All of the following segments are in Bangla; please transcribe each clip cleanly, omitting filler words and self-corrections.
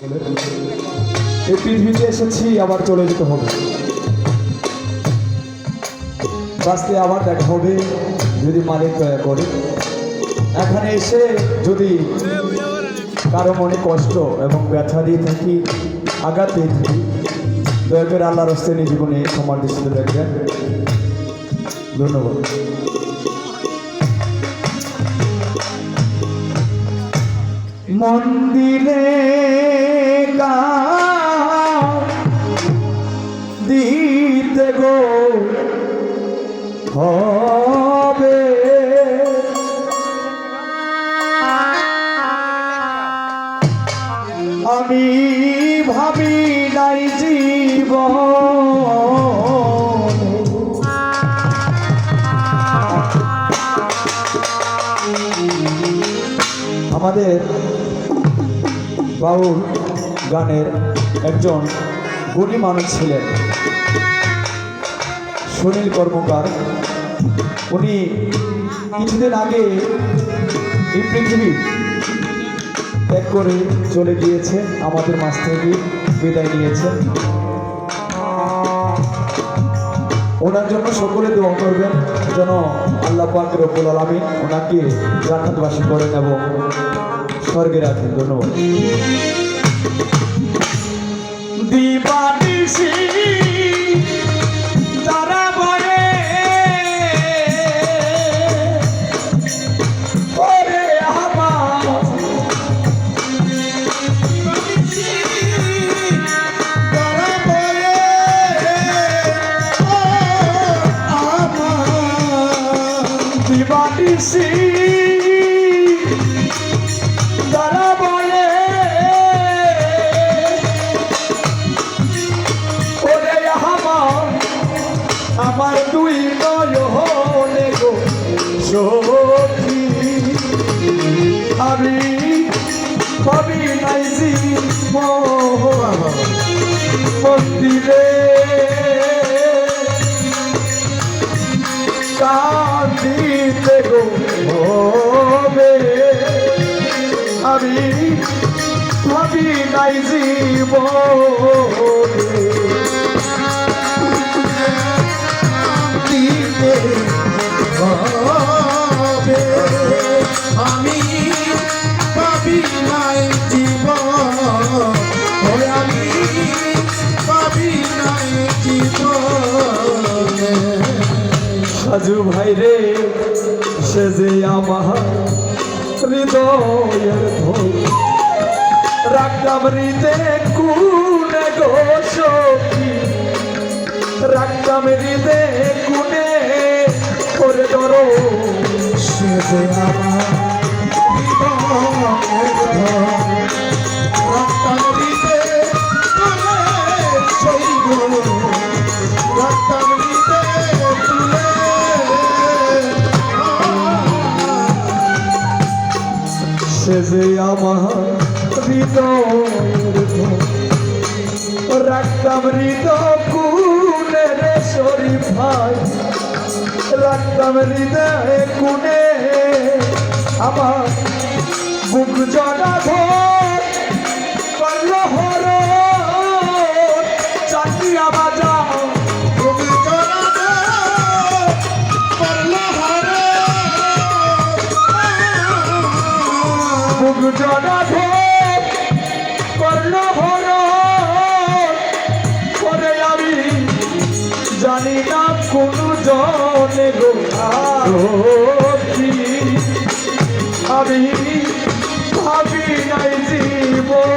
এই পৃথিবীতে এসেছি, আবার চলে যেতে হবে। বাঁচতে আবার দেখা হবে যদি মালিক দয়া করে। এখানে এসে যদি কারো মনে কষ্ট এবং ব্যথা দিয়ে থাকি, আঘাত দিয়ে থাকি, দয়া করে আল্লাহর হস্তে নিজ জীবনে সমার দৃষ্টিতে দেখবেন। ধন্যবাদ। মন্দিরে দিতে গো হবে, আমি ভাবি নাই জীবন আমাদের বাউল গানের একজন গুণী মানুষ ছিলেন সুনীল কর্মকার। উনি কিছুদিন আগে এই পৃথিবী ত্যাগ করে চলে গিয়েছে, আমাদের মাঝ থেকে বিদায় নিয়েছে। ওনার জন্য সকলে দোয়া করবেন যেন আল্লাহ পাক রব্বুল আলামিন ওনাকে জান্নাতবাসী করেন এবং স্বর্গে রাখেন। ধন্যবাদ। দিবানিশি তারা বলে ওরে আমার, তারা বলে আমার দিবানিশি আমার দুই নয়নে গো সখী, আমি ভাবি নাই জীবন মন্দিরে কাঁদিতে গো হবে, আমি ভাবি নাই জীবন আমি পাবি নাই জীবন, আমি পাবি নাই জীবন। সাজু ভাই রে, সে যে আমার হৃদয়ের ধন, রাখতাম হৃদয়ে কুনে গো সখী, রাখতাম হৃদয়ে কুনে করে ধরো, সে যে আমার হৃদয়ের ধন, রাখতাম হৃদয়ে তুলে সেই গো, রাখতাম হৃদয়ে তুলে। সে যে আমার হৃদয়ের ধন, রাখতাম হৃদয় কুনে রে শরীফ ভাই, রাখতাম হৃদয়ে কুনে, আমার বুক জড়া ধর করল হর চাটিয়া বাজা, বুক জড়া ধর করল হর, বুক জড়া ধর করল হর, পরে আমি জানি না কোন জনে গো আমি ভাবি নাই জীবনে।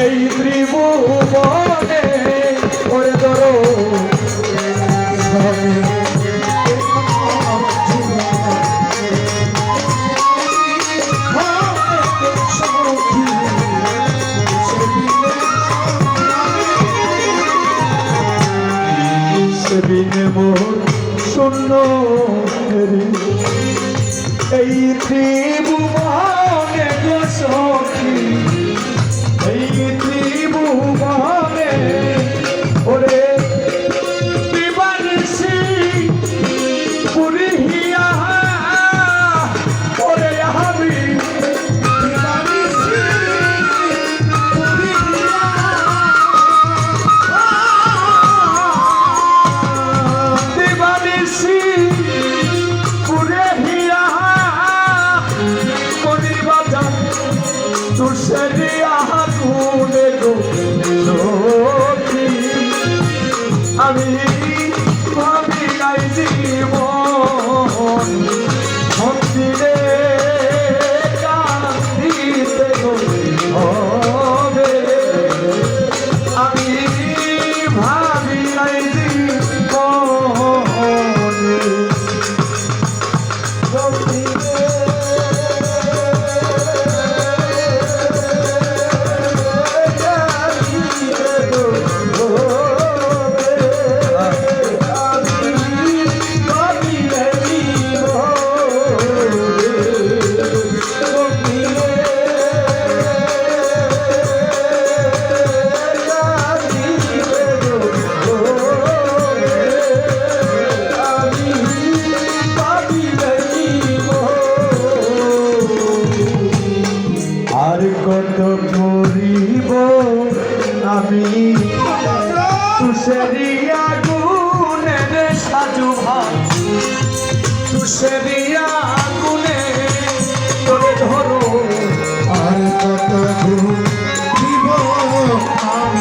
এই ত্রিভুবনে ওরে ধরো সেদিনে মোর শূন্য হেরি এই ত্রিভুবনে গো সখী এই ত্রিভুবনে ওরে দিবানিশি পুরিহিয়া ওরে আমি দিবানিশি পুরিহিয়া করিবাটা তুষেরিয়া গুনে গো সখী আমি ভাবি নাই জীবন মন্দিরে কান্দিতে গো হবে আমি ভাবি নাই জীবন আর কত করিব আমি তুষেরিয়া গুণের সাজু ভাই তুষেরিয়া